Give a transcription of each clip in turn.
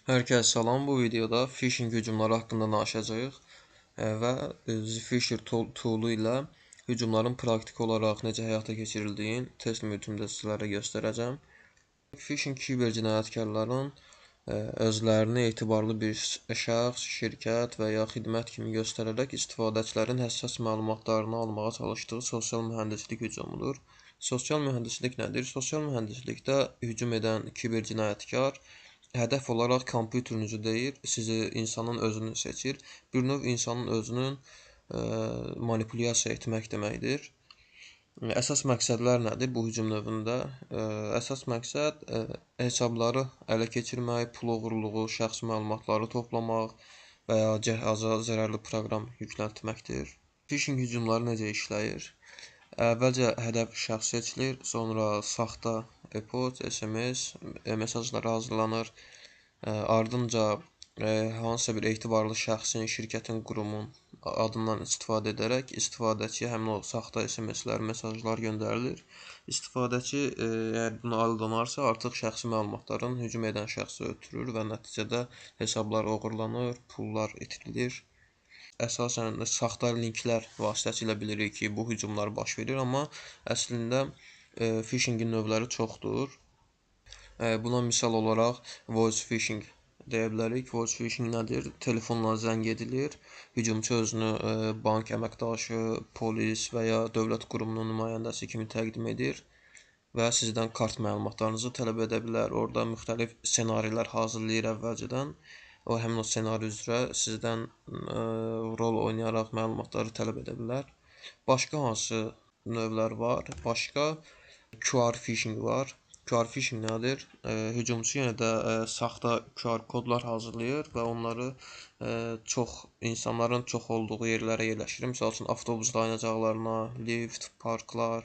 Hər kəs salam. Bu videoda phishing hücumları haqqında danışacağıq və Zfisher toolu ilə hücumların praktik olaraq necə həyata keçirildiyini test mühitimdə sizlərə göstərəcəm. Phishing kiber cinayətkarların özlərini etibarlı bir şəxs, şirkət və ya xidmət kimi göstərərək istifadəçilərin həssas məlumatlarını almağa çalışdığı sosial mühəndislik hücumudur. Sosial mühəndislik nədir? Sosial mühəndislikdə hücum edən kiber cinayətkar hədəf olaraq kompüterinizi deyil, sizi insanın özünü seçir. Bir növ insanın özünün manipulyasiya etmək deməkdir. Əsas məqsədlər nədir bu hücum növündə? Əsas məqsəd hesabları ələ keçirmək, pul oğurluğu, şəxsi məlumatları toplamaq və ya cəhaza zərərli proqram yüklətməkdir. Phishing hücumları necə işləyir? Əvvəlcə hədəf şəxs seçilir, sonra saxta e-poçt, SMS mesajları hazırlanır. Ardınca hansısa bir etibarlı şəxsin, şirkətin, qurumun adından istifadə edərək istifadəçiyə həmin o saxta SMS-lər, mesajlar göndərilir. İstifadəçi əgər buna aldanarsa, artıq şəxsi məlumatların hücum edən şəxsə ötürür və nəticədə hesablar oğurlanır, pullar itirilir. Əsasən saxta linklər vasitəsilə bilirik ki, bu hücumlar baş verir, amma əslində phishingin növləri çoxdur. Buna misal olaraq voice phishing deyə bilərik. Voice phishing nədir? Telefonla zəng edilir. Hücumçu özünü bank əməkdaşı, polis və ya dövlət qurumunun nümayəndəsi kimi təqdim edir və sizdən kart məlumatlarınızı tələb edə bilər. Orada müxtəlif ssenarilər hazırlayır əvvəlcədən. O həmin o ssenari üzrə sizdən rol oynayaraq məlumatları tələb edə bilər. Başqa hansı növlər var? Başqa QR phishing var. QR phishing nədir? Hücumçu yenə də saxta QR kodlar hazırlayır və onları insanların çox olduğu yerlərə yerləşdirir. Məsəl üçün avtobus dayanacaqlarına, lift, parklar,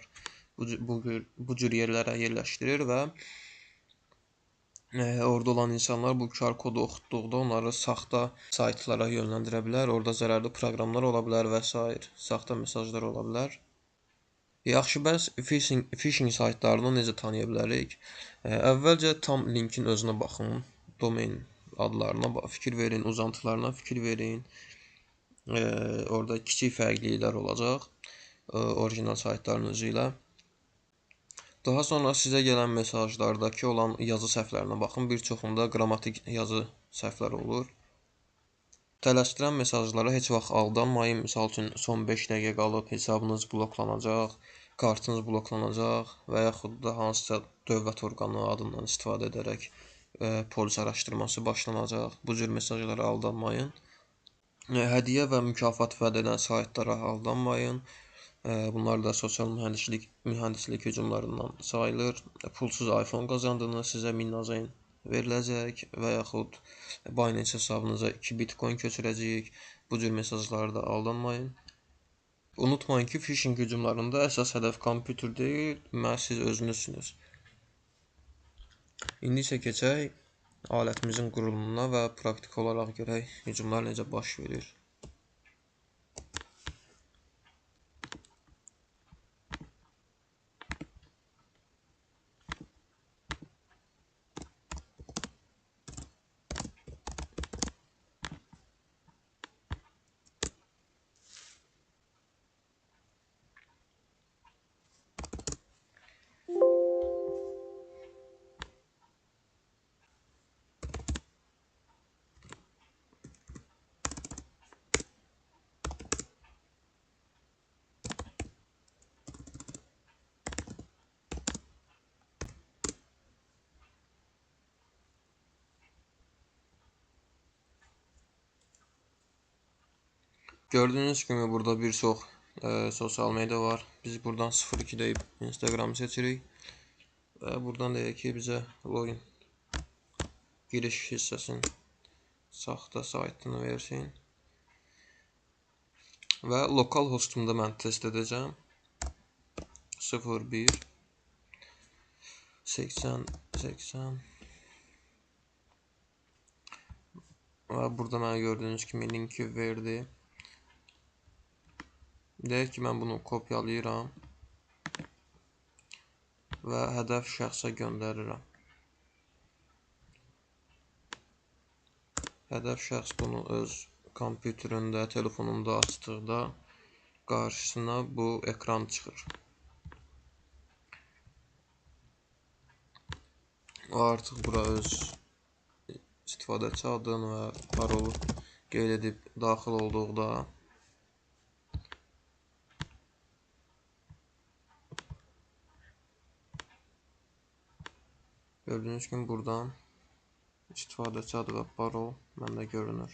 bu cür yerlərə yerləşdirir və orada olan insanlar bu QR kodu oxutduqda onları saxta saytlara yönləndirə bilər. Orada zərərli proqramlar ola bilər və s. saxta mesajlar ola bilər. Yaxşı, bəs phishing saytlarını necə tanıya bilərik? Əvvəlcə tam linkin özünə baxın, domen adlarına fikir verin, uzantılarına fikir verin. Orada kiçik fərqliliklər olacaq orijinal saytların özü ilə. Daha sonra sizə gələn mesajlardakı olan yazı səhvlərinə baxın. Bir çoxunda qrammatik yazı səhvləri olur. Tələsdirən mesajlara heç vaxt aldanmayın. Misal üçün, son 5 dəqiqə qalıb hesabınız bloklanacaq, kartınız bloklanacaq və yaxud da hansısa dövlət orqanı adından istifadə edərək polis araşdırması başlanacaq. Bu cür mesajlara aldanmayın. Hədiyyə və mükafat vəd edən saytlara aldanmayın. Bunlar da sosial mühəndislik hücumlarından sayılır. Pulsuz iPhone qazandığınız sizə 1000 nazayn veriləcək və yaxud Binance hesabınıza 2 bitcoin köçürəcəyik. Bu cür mesajlarda aldanmayın. Unutmayın ki, phishing hücumlarında əsas hədəf kompüter deyil, məhz siz özünüzsünüz. İndi isə keçək alətimizin qurulumuna və praktik olaraq görək hücumlar necə baş verir. Gördüyünüz kimi burada bir çox sosial media var. Biz buradan 02 deyib Instagramı seçirik. Və buradan deyək ki, bizə login giriş hissəsinin saxta saytını versin. Və lokal hostumda mən test edəcəm. 01 80 80 və burada mənə gördüyünüz kimi linki verdi. Deyək ki, mən bunu kopyalayıram və hədəf şəxsə göndərirəm. Hədəf şəxs bunu öz kompüterində, telefonunda açdıqda qarşısına bu ekran çıxır. O artıq bura öz istifadəçi adını və parolu qeyd edib daxil olduqda gördüyünüz kimi buradan istifadəçi adı və parol məndə görünür.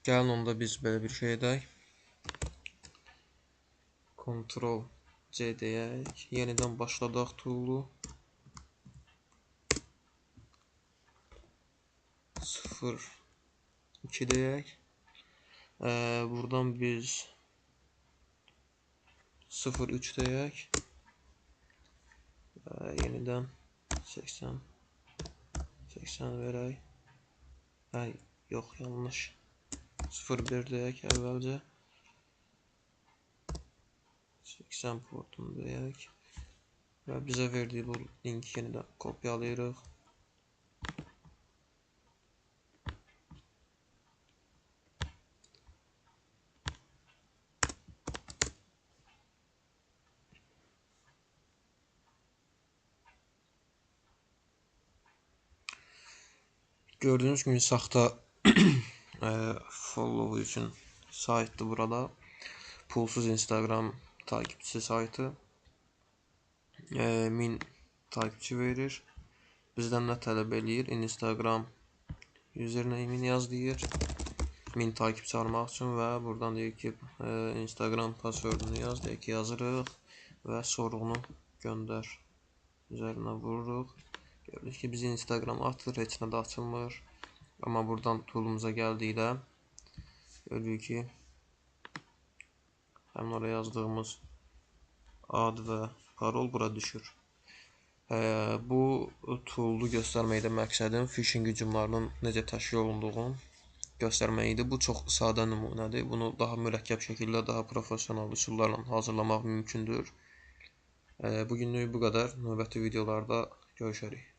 Gəlin onda biz belə bir şey edək. Ctrl C deyək. Yenidən başladaq toolu. 0.2 deyək. Buradan biz 0.3 deyək. Yenidən 80 verək. Yox, yanlış. 0.1 deyək əvvəlcə. 80 portunu deyək. Və bizə verdiyi bu linki yenidən kopyalayırıq. Gördüyünüz kimi saxta follow üçün saytdır burada. Pulsuz Instagram takipçisi saytı. 1000 takipçi verir. Bizdən nə tələb eləyir? Instagram username-ini yaz deyir. 1000 takipçi almaq üçün və buradan deyir ki, Instagram passwordunu yaz, deyir ki, yazırıq və sorğunu göndər. Üzərinə vururuq. Gördük ki, bizi Instagram atır, heç nə də açılmır. Amma buradan toolumuza gəldikdə görürük ki, həmin oraya yazdığımız ad və parol bura düşür. Bu toolu göstərməkdə məqsədim phishing hücumlarının necə təşkil olunduğunu göstərmək idi. Bu çox sadə nümunədir. Bunu daha mürəkkəb şəkildə, daha professional üsullarla hazırlamaq mümkündür. Bugünlük bu qədər. Növbəti videolarda görüşərik.